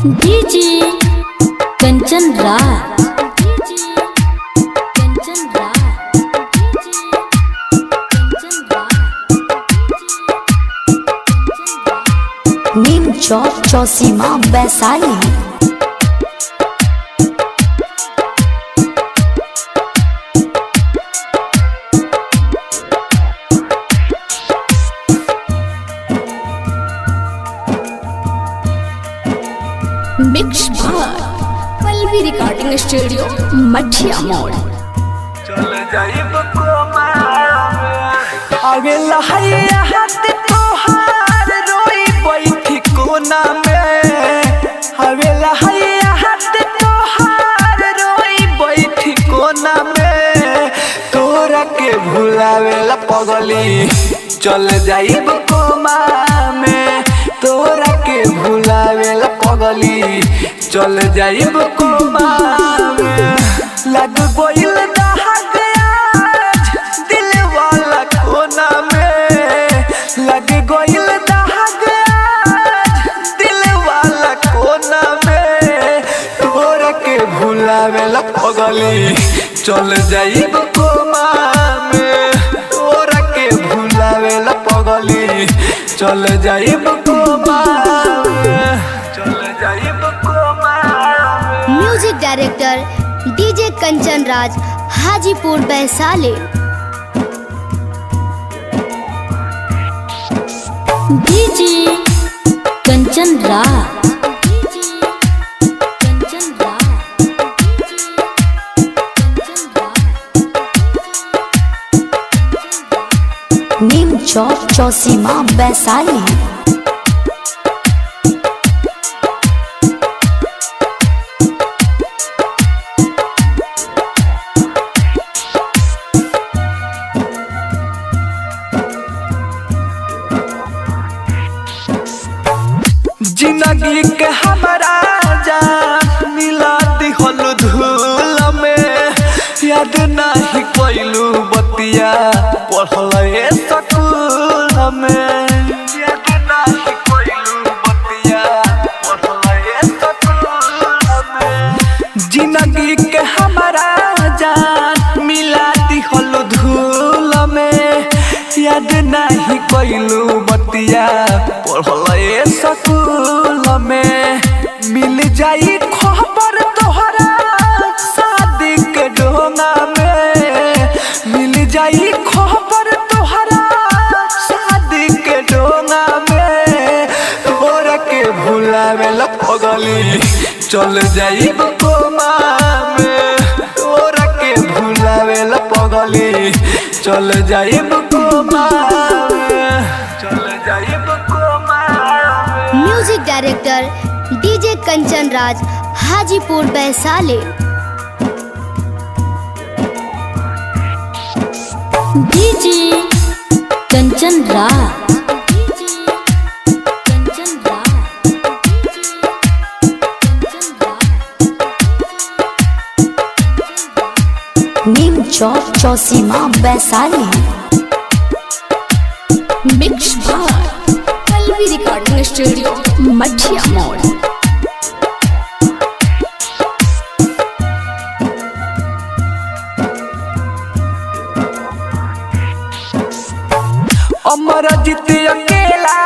DJ Kanchan Raj. नीम चौक चौसीमा Vaishali. Mix भाई Pallavi recording studio मठिया मोड़। चल जाइब आगे लहैया हाथ तोहार रोई बैठी कोना में। आगे लहैया हाथ तोहार रोई बैठी कोना में। तोरा के भुलावेला पगली चल जाइब कोमा में। तोरा के भुलावेला पगली चल जाइब कोमा में। लग गइल दाग आज दिल वाला कोना में। लग गइल दाग आज दिल वाला कोना में। तोरा के भुलावेला पगली चल जाइब कोमा में। तोरा के भुलावेला पगली चल जाइब कोमा में। चल जाइब कोमा में। Music director DJ Kanchan Raj, Hajipur Vaishali. DJ Kanchan Raj. नीम चौक चौसीमा वैशाली। जिंदगी के हमारा जान मिला दिहल धूल में। याद नहीं कोइलू बतिया पढ़ल स्कूल में। याद नहीं कोइलू बतिया पढ़ल स्कूल में। जिंदगी के हमारा जान मिला दिहल धूल में। याद नहीं कोइलू बतिया पढ़ल स्कूल में। मिल जाई खबर तोहरा शादी के डोंगा में। मिल जाई खबर तोहरा शादी के डोंगा में। तोरा के भुलावेला पगली चल जाइब कोमा में। तोरा के भुलावेला पगली चल जाइब कोमा में। चल जाइब कोमा में। Music director DJ Kanchan Raj, Hajipur Vaishali. DJ Kanchan Raj. नीम चौक चौसीमा वैशाली। मिक्स भाई पल्लवी रिकॉर्डिंग स्टूडियो मठिया मोड़। अमर जीत अकेला